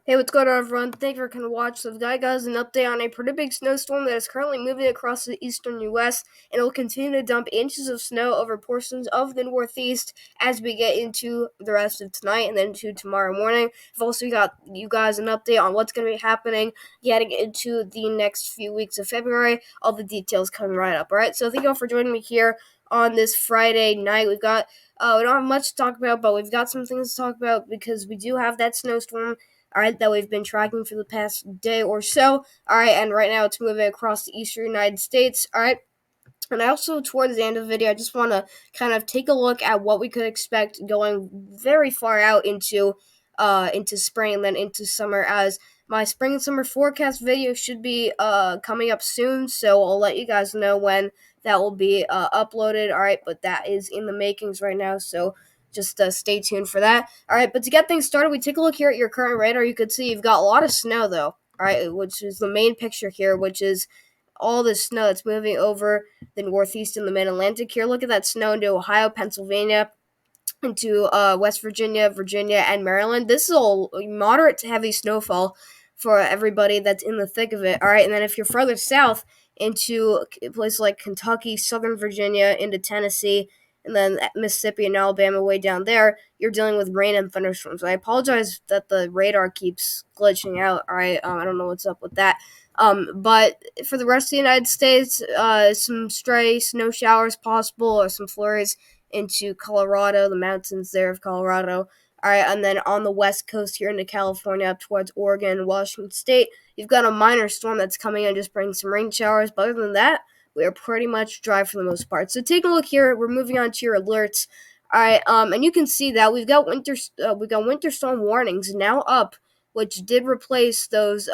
Hey, what's going on, everyone? Thank you for coming to watch. So, I've got guys an update on a pretty big snowstorm that is currently moving across the eastern U.S. and it will continue to dump inches of snow over portions of the Northeast as we get into the rest of tonight and then into tomorrow morning. I've also got you guys an update on what's going to be happening getting into the next few weeks of February. All the details coming right up. All right, so thank you all for joining me here on this Friday night. We've got we don't have much to talk about, but we've got some things to talk about because we do have that snowstorm, all right, that we've been tracking for the past day or so, all right, and right now it's moving across the eastern United States, all right. And I also, towards the end of the video, I just want to kind of take a look at what we could expect going very far out into spring and then into summer, as my spring and summer forecast video should be coming up soon, so I'll let you guys know when that will be uploaded, all right, but that is in the makings right now, so just stay tuned for that. All right, but to get things started, we take a look here at your current radar. You can see you've got a lot of snow, though, all right, which is the main picture here, which is all the snow that's moving over the Northeast and the Mid-Atlantic here. Look at that snow into Ohio, Pennsylvania, into West Virginia, Virginia, and Maryland. This is all moderate to heavy snowfall for everybody that's in the thick of it. All right, and then if you're further south into places like Kentucky, Southern Virginia, into Tennessee, and then Mississippi and Alabama way down there, you're dealing with rain and thunderstorms. I apologize that the radar keeps glitching out. All right, I don't know what's up with that. But for the rest of the United States, some stray snow showers possible or some flurries into Colorado, the mountains there of Colorado. All right, and then on the west coast here into California, up towards Oregon, Washington State, you've got a minor storm that's coming in, just bringing some rain showers. But other than that, we are pretty much dry for the most part. So take a look here. We're moving on to your alerts. All right, and you can see that we've got winter storm warnings now up, which did replace those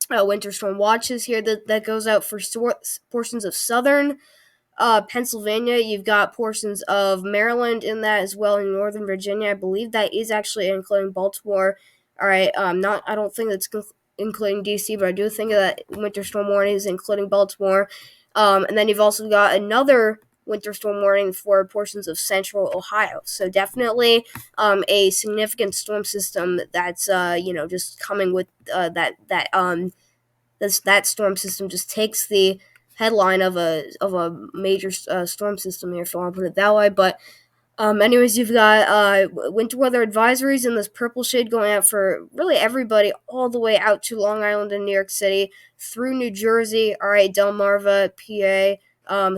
winter storm watches here that goes out for portions of southern Pennsylvania. You've got portions of Maryland in that as well, in Northern Virginia. I believe that is actually including Baltimore. All right, I don't think that's including DC, but I do think that winter storm warning is including Baltimore. And then you've also got another winter storm warning for portions of central Ohio. So definitely a significant storm system that's just coming with that storm system just takes the headline of a major storm system here, if you want to put it that way. But anyways, you've got winter weather advisories in this purple shade going out for really everybody, all the way out to Long Island and New York City, through New Jersey, all right, Delmarva, PA,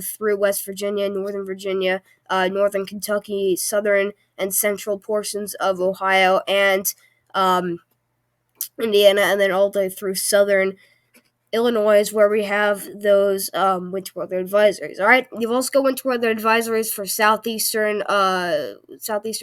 through West Virginia, Northern Virginia, Northern Kentucky, southern and central portions of Ohio, and Indiana, and then all the way through southern Illinois, where we have those winter weather advisories. All right, you've also got winter weather advisories for southeastern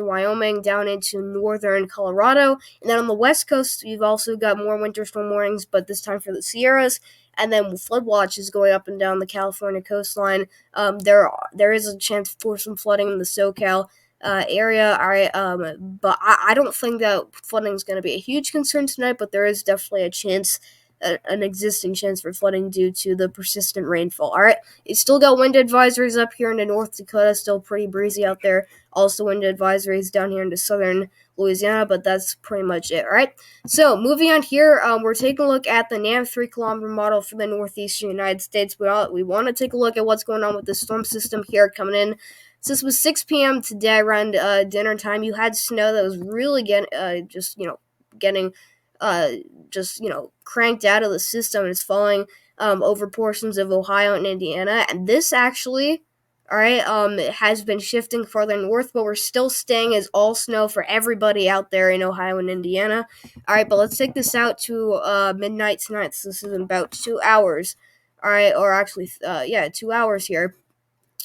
Wyoming down into northern Colorado, and then on the west coast, you've also got more winter storm warnings, but this time for the Sierras. And then flood watches going up and down the California coastline. There is a chance for some flooding in the SoCal area. All right, but I don't think that flooding is going to be a huge concern tonight, but there is definitely a chance, an existing chance for flooding due to the persistent rainfall. All right, you still got wind advisories up here into North Dakota, still pretty breezy out there. Also wind advisories down here into southern Louisiana, but that's pretty much it. All right, so moving on here, we're taking a look at the NAM 3-kilometer model for the northeastern United States. We want to take a look at what's going on with the storm system here coming in. So this was 6 p.m. today around dinner time. You had snow that was really getting cranked out of the system, and it's falling over portions of Ohio and Indiana. And this actually, all right, it has been shifting further north, but we're still staying as all snow for everybody out there in Ohio and Indiana. All right, but let's take this out to midnight tonight. So this is in about 2 hours. All right, or actually, 2 hours here.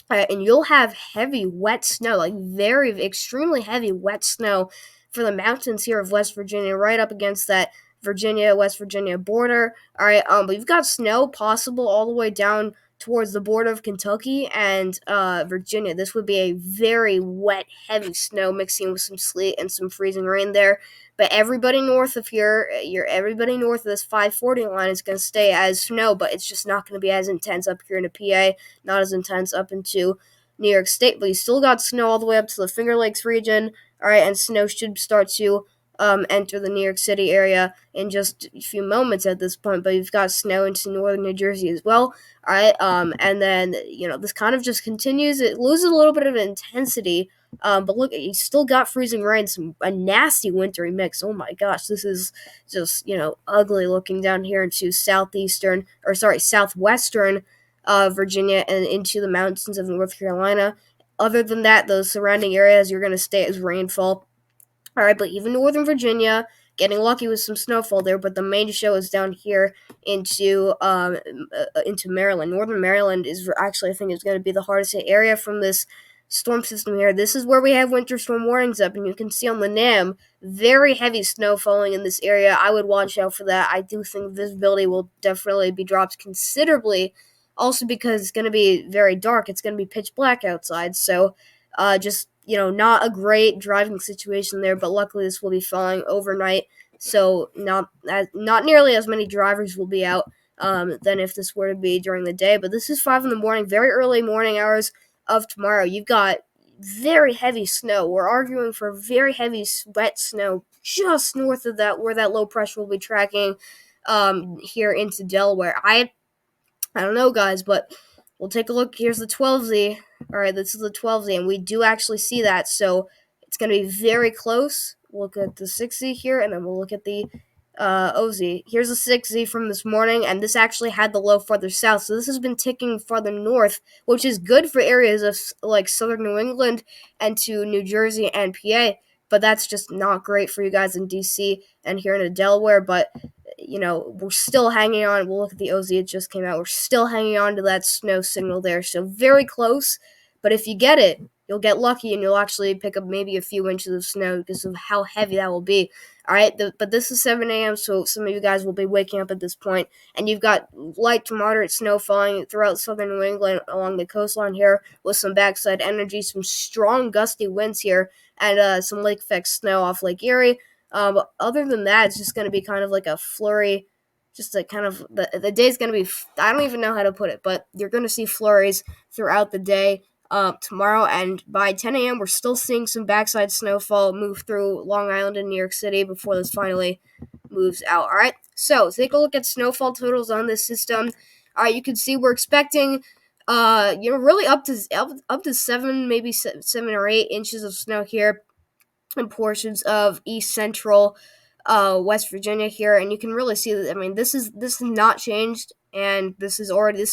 And you'll have heavy, wet snow, like very, extremely heavy, wet snow for the mountains here of West Virginia, right up against that West Virginia border. All right, but you've got snow possible all the way down towards the border of Kentucky and Virginia. This would be a very wet, heavy snow mixing with some sleet and some freezing rain there. But everybody north of here, everybody north of this 540 line is going to stay as snow, but it's just not going to be as intense up here into PA, not as intense up into New York State. But you still got snow all the way up to the Finger Lakes region, all right, and snow should start to enter the New York City area in just a few moments at this point. But you've got snow into northern New Jersey as well. All right, and then this kind of just continues. It loses a little bit of intensity. But look, you still got freezing rain, a nasty wintry mix. Oh my gosh, this is just ugly looking down here into southwestern Virginia and into the mountains of North Carolina. Other than that, those surrounding areas you're going to stay as rainfall. All right, but even Northern Virginia, getting lucky with some snowfall there, but the main show is down here into Maryland. Northern Maryland is actually, I think, is going to be the hardest hit area from this storm system here. This is where we have winter storm warnings up, and you can see on the NAM very heavy snow falling in this area. I would watch out for that. I do think visibility will definitely be dropped considerably, also because it's going to be very dark. It's going to be pitch black outside, so just not a great driving situation there, but luckily this will be falling overnight, so not nearly as many drivers will be out than if this were to be during the day. But this is 5 in the morning, very early morning hours of tomorrow. You've got very heavy snow. We're arguing for very heavy wet snow just north of that, where that low pressure will be tracking here into Delaware. I don't know, guys, but we'll take a look. Here's the 12Z. All right, this is the 12Z, and we do actually see that, so it's going to be very close. We'll look at the 6Z here, and then we'll look at the OZ. Here's the 6Z from this morning, and this actually had the low farther south, so this has been ticking farther north, which is good for areas of like southern New England and to New Jersey and PA, but that's just not great for you guys in DC and here in Delaware. But we're still hanging on. We'll look at the OZ. It just came out. We're still hanging on to that snow signal there. So very close. But if you get it, you'll get lucky and you'll actually pick up maybe a few inches of snow because of how heavy that will be. All right. But this is 7 a.m., so some of you guys will be waking up at this point. And you've got light to moderate snow falling throughout southern New England along the coastline here with some backside energy, some strong gusty winds here, and some lake effect snow off Lake Erie. But other than that, it's just going to be kind of like a flurry. Just like kind of the day's going to be, I don't even know how to put it, but you're going to see flurries throughout the day tomorrow. And by 10 a.m., we're still seeing some backside snowfall move through Long Island and New York City before this finally moves out. All right, so take a look at snowfall totals on this system. All right, you can see we're expecting really up to 7, maybe 7 or 8 inches of snow here in portions of East Central West Virginia here, and you can really see that. I mean, this is not changed, and this is already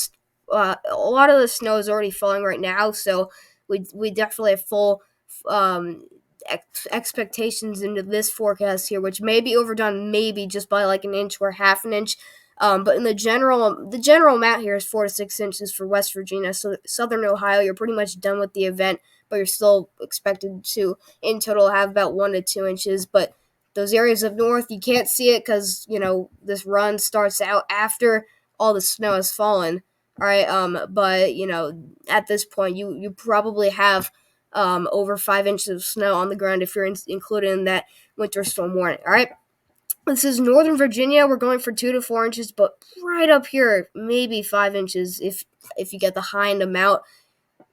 a lot of the snow is already falling right now, so we definitely have full expectations into this forecast here, which may be overdone maybe just by like an inch or half an inch. But in the general amount here is 4 to 6 inches for West Virginia. So southern Ohio, you're pretty much done with the event, but you're still expected to, in total, have about 1 to 2 inches. But those areas up north, you can't see it because, this run starts out after all the snow has fallen. All right, but, at this point, you probably have over 5 inches of snow on the ground if you're included in that winter storm warning. All right. This is Northern Virginia. We're going for 2 to 4 inches, but right up here, maybe 5 inches if you get the high end amount.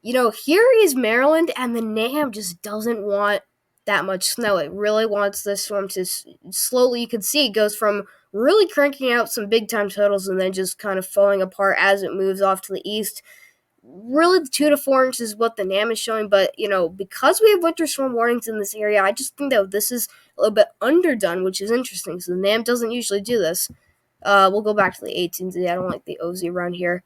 Here is Maryland, and the NAM just doesn't want that much snow. It really wants this storm to slowly, you can see, it goes from really cranking out some big-time totals and then just kind of falling apart as it moves off to the east. Really, 2 to 4 inches is what the NAM is showing, but, because we have winter storm warnings in this area, I just think that this is a little bit underdone, which is interesting. So the NAM doesn't usually do this. We'll go back to the 18Z. I don't like the OZ around here.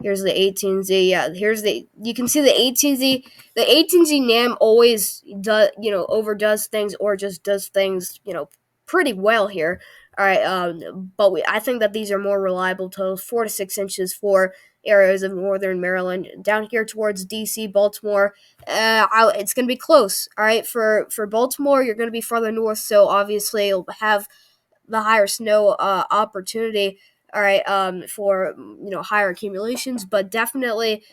Here's the 18Z. Yeah, you can see the 18Z. The 18Z NAM always overdoes things or just does things, pretty well here. All right, but I think that these are more reliable totals, 4 to 6 inches for areas of northern Maryland. Down here towards D.C., Baltimore, it's going to be close. All right, for Baltimore, you're going to be farther north, so obviously you'll have the higher snow opportunity. All right, for higher accumulations, but definitely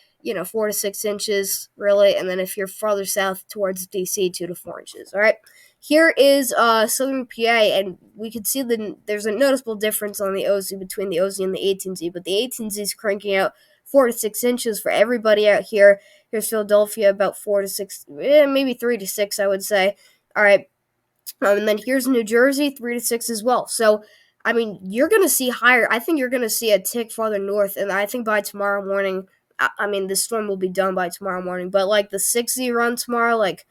4 to 6 inches really, and then if you're farther south towards DC, 2 to 4 inches. All right. Here is southern PA, and we can see there's a noticeable difference on the OZ between the OZ and the 18Z, but the 18Z is cranking out 4 to 6 inches for everybody out here. Here's Philadelphia, about 4 to 6, maybe 3 to 6, I would say. All right. And then here's New Jersey, 3 to 6 as well. So, I mean, you're going to see higher. I think you're going to see a tick farther north. And I think by tomorrow morning, I mean, the storm will be done by tomorrow morning. But like the 60 run tomorrow, like,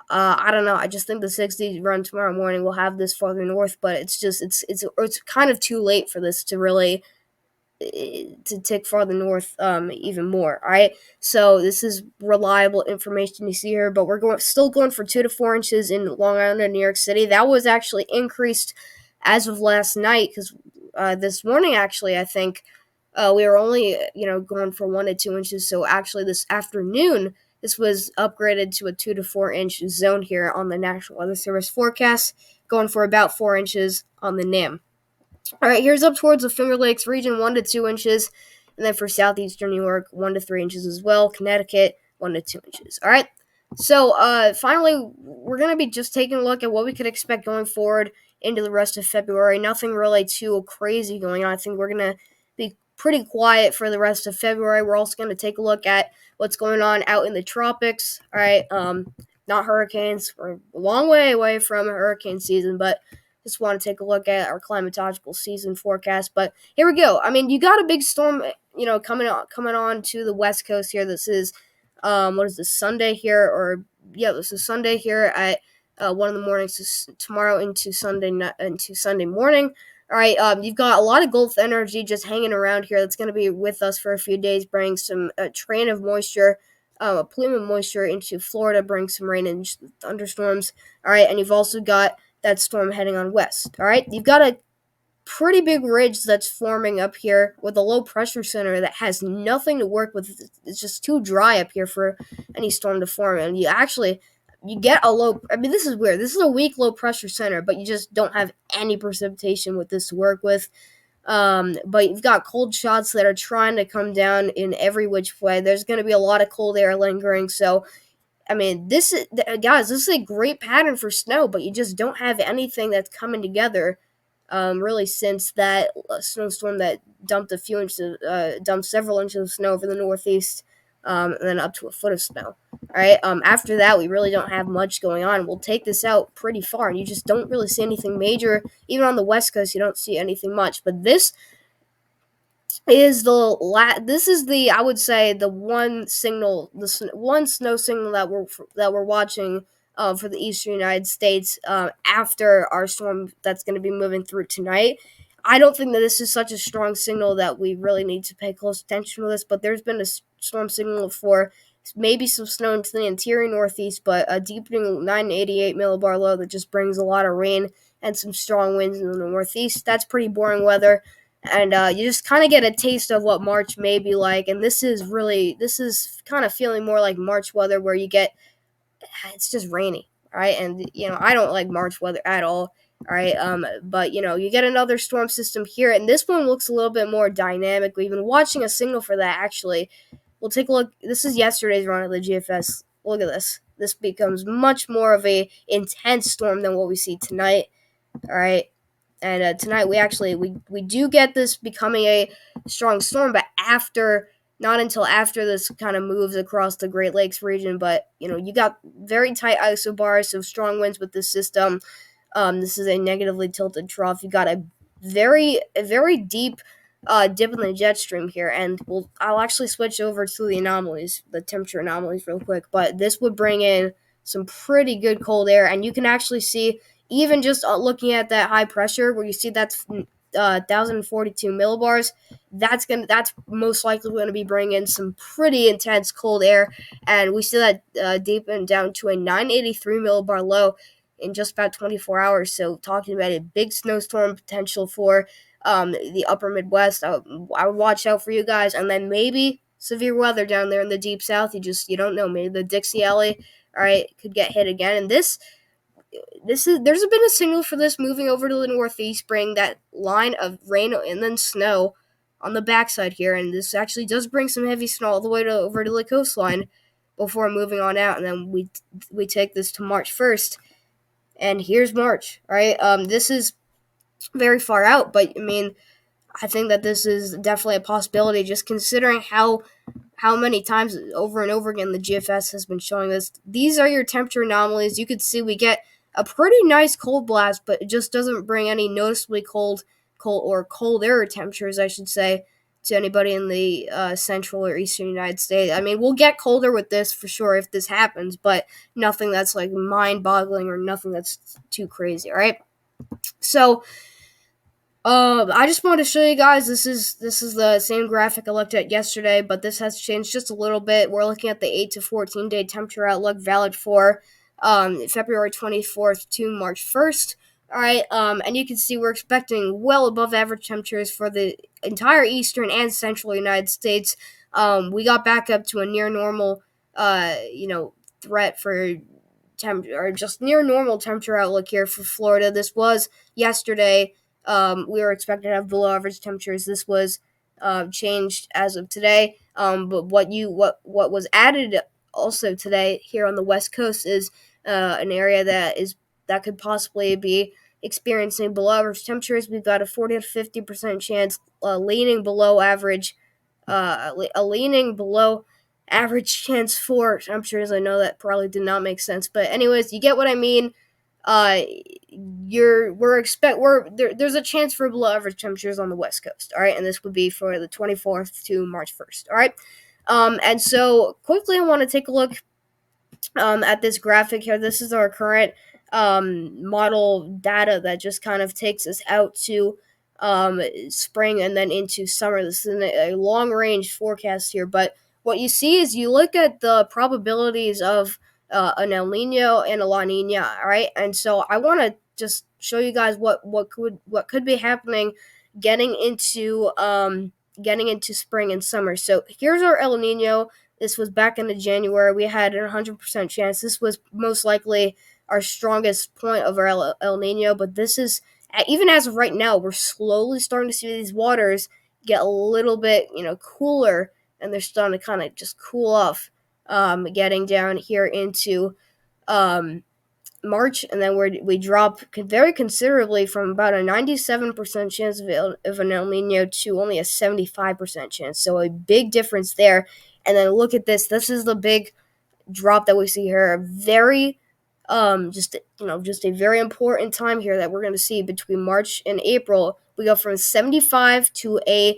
I don't know. I just think the 60 run tomorrow morning will have this farther north. But it's just, it's kind of too late for this to really to tick farther north even more. All right, so this is reliable information you see here, but we're still going for 2 to 4 inches in Long Island and New York City. That was actually increased as of last night because this morning actually I think we were only going for 1 to 2 inches. So actually this afternoon this was upgraded to a 2 to 4 inch zone here on the National Weather Service forecast, going for about 4 inches on the NIM. All right, here's up towards the Finger Lakes region, 1 to 2 inches, and then for southeastern New York, 1 to 3 inches as well. Connecticut, 1 to 2 inches. All right. So finally, we're gonna be just taking a look at what we could expect going forward into the rest of February. Nothing really too crazy going on. I think we're gonna be pretty quiet for the rest of February. We're also gonna take a look at what's going on out in the tropics. All right. Not hurricanes. We're a long way away from hurricane season, but just want to take a look at our climatological season forecast. But here we go. I mean, you got a big storm, coming on to the West Coast here. This is, what is this, Sunday here? Or, yeah, this is Sunday here at 1 in the morning, so tomorrow into Sunday morning. All right, you've got a lot of Gulf energy just hanging around here that's going to be with us for a few days, bringing some train of moisture, a plume of moisture into Florida, bring some rain and thunderstorms. All right, and you've also got that storm heading on west. All right, you've got a pretty big ridge that's forming up here with a low pressure center that has nothing to work with. It's just too dry up here for any storm to form, and you get a low. I mean, this is weird. This is a weak low pressure center, but you just don't have any precipitation with this to work with. But you've got cold shots that are trying to come down in every which way. There's going to be a lot of cold air lingering, so I mean, this is a great pattern for snow, but you just don't have anything that's coming together, really, since that snowstorm that dumped several inches of snow over the Northeast, and then up to a foot of snow. All right. After that, we really don't have much going on. We'll take this out pretty far, and you just don't really see anything major. Even on the West Coast, you don't see anything much. But this is the I would say the one signal, one snow signal that we're watching for the eastern United States after our storm that's going to be moving through tonight. I don't think that this is such a strong signal that we really need to pay close attention to this, but there's been a storm signal for maybe some snow into the interior Northeast, but a deepening 988 millibar low that just brings a lot of rain and some strong winds in the Northeast. That's pretty boring weather. And you just kind of get a taste of what March may be like. And this is kind of feeling more like March weather, where it's just rainy, right? And I don't like March weather at all. All right, but you get another storm system here, and this one looks a little bit more dynamic. We've been watching a signal for that actually. We'll take a look. This is yesterday's run of the GFS. Look at this. This becomes much more of a intense storm than what we see tonight. All right. And tonight we do get this becoming a strong storm, but not until after this kind of moves across the Great Lakes region. But you got very tight isobars, so strong winds with this system. This is a negatively tilted trough. You got a very deep dip in the jet stream here, and I'll actually switch over to the temperature anomalies real quick. But this would bring in some pretty good cold air, and you can actually see, even just looking at that high pressure where you see that's 1,042 millibars, that's most likely going to be bringing in some pretty intense cold air, and we see that deepen down to a 983 millibar low in just about 24 hours. So talking about a big snowstorm potential for the upper Midwest. I would watch out for you guys, and then maybe severe weather down there in the deep south. You don't know. Maybe the Dixie Alley, all right, could get hit again, and there's been a signal for this moving over to the Northeast, bring that line of rain and then snow on the backside here, and this actually does bring some heavy snow all the way over to the coastline before moving on out, and then we take this to March 1st, and here's March, right? This is very far out, but I mean, I think that this is definitely a possibility, just considering how many times over and over again the GFS has been showing this. These are your temperature anomalies. You could see we get a pretty nice cold blast, but it just doesn't bring any noticeably colder temperatures, I should say, to anybody in the central or eastern United States. I mean, we'll get colder with this for sure if this happens, but nothing that's like mind-boggling or nothing that's too crazy. All right, so I just wanted to show you guys. This is the same graphic I looked at yesterday, but this has changed just a little bit. We're looking at the 8 to 14 day temperature outlook, valid for February 24th to March 1st. All right, and you can see we're expecting well above average temperatures for the entire eastern and central United States. We got back up to a near normal, threat for or just near normal temperature outlook here for Florida. This was yesterday. We were expected to have below average temperatures. This was changed as of today. But what was added also today here on the West Coast is an area that could possibly be experiencing below average temperatures. We've got a 40 to 50% chance, leaning below average, a leaning below average chance for temperatures. I know that probably did not make sense, but anyways, you get what I mean. There's a chance for below average temperatures on the West Coast. All right, and this would be for the 24th to March 1st. All right, and so quickly, I want to take a look at this graphic here. This is our current model data that just kind of takes us out to spring and then into summer. This is a long range forecast here, but what you see is you look at the probabilities of an El Nino and a La Nina, all right? And so I want to just show you guys what could be happening getting into spring and summer. So here's our El Nino. This was back into January. We had a 100% chance. This was most likely our strongest point of our El Nino, but this is, even as of right now, we're slowly starting to see these waters get a little bit, cooler, and they're starting to kind of just cool off, getting down here into March, and then we drop very considerably from about a 97% chance of an El Nino to only a 75% chance. So a big difference there. And then look at this. This is the big drop that we see here. Very, just a very important time here that we're going to see between March and April. We go from 75 to a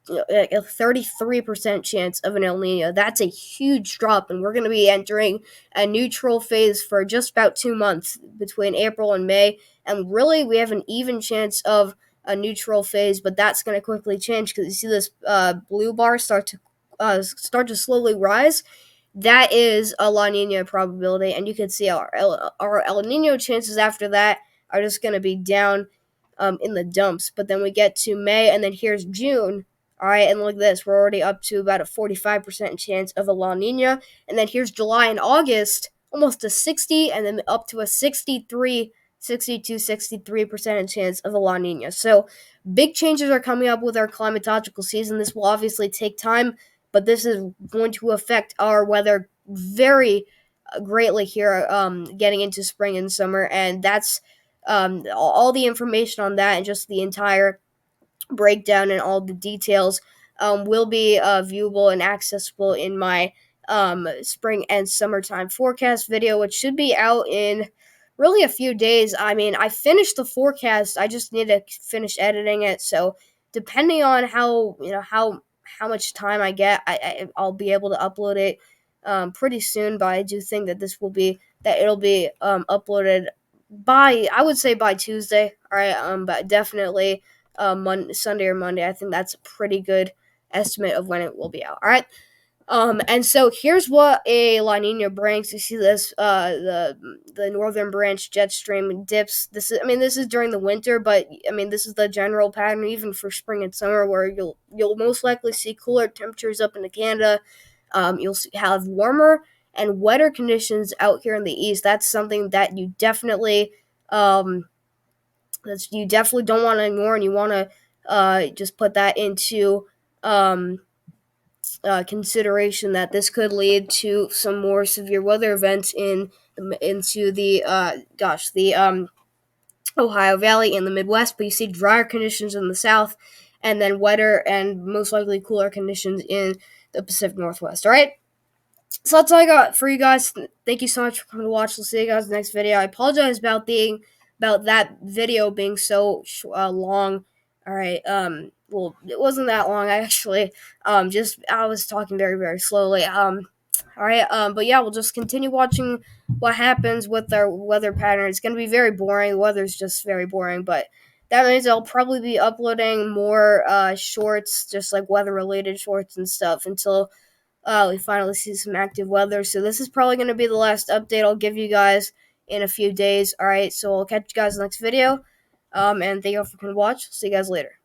33% chance of an El Nino. That's a huge drop, and we're going to be entering a neutral phase for just about 2 months between April and May. And really, we have an even chance of a neutral phase, but that's going to quickly change because you see this blue bar start to slowly rise. That is a La Nina probability, and you can see our El Nino chances after that are just going to be down in the dumps. But then we get to May, and then here's June. All right, and look at this. We're already up to about a 45% chance of a La Nina. And then here's July and August, almost a 60, and then up to a 63% chance of a La Nina. So big changes are coming up with our climatological season. This will obviously take time, but this is going to affect our weather very greatly here getting into spring and summer. And that's all the information on that and just the entire breakdown and all the details will be viewable and accessible in my spring and summertime forecast video, which should be out in really a few days. I mean, I finished the forecast. I just need to finish editing it. So depending on how much time I get, I'll be able to upload it pretty soon. But I do think that it'll be uploaded by, I would say, by Tuesday. All right, but definitely Sunday or Monday. I think that's a pretty good estimate of when it will be out. All right. And so here's what a La Nina brings. You see this, the northern branch jet stream dips. This is during the winter, but this is the general pattern even for spring and summer, where you'll most likely see cooler temperatures up into Canada. You'll have warmer and wetter conditions out here in the east. That's something that you definitely don't want to ignore, and you want to just put that into consideration, that this could lead to some more severe weather events into the Ohio Valley and the Midwest. But you see drier conditions in the South, and then wetter and most likely cooler conditions in the Pacific Northwest. All right. So that's all I got for you guys. Thank you so much for coming to watch. We'll see you guys in the next video. I apologize about that video being so long. All right. Well, it wasn't that long actually. Just I was talking very very slowly. All right. But yeah, we'll just continue watching what happens with our weather pattern. It's gonna be very boring. The weather's just very boring, but that means I'll probably be uploading more shorts, just like weather related shorts and stuff until we finally see some active weather. So this is probably going to be the last update I'll give you guys in a few days. All right, so I'll catch you guys in the next video. And thank you all for coming to watch. See you guys later.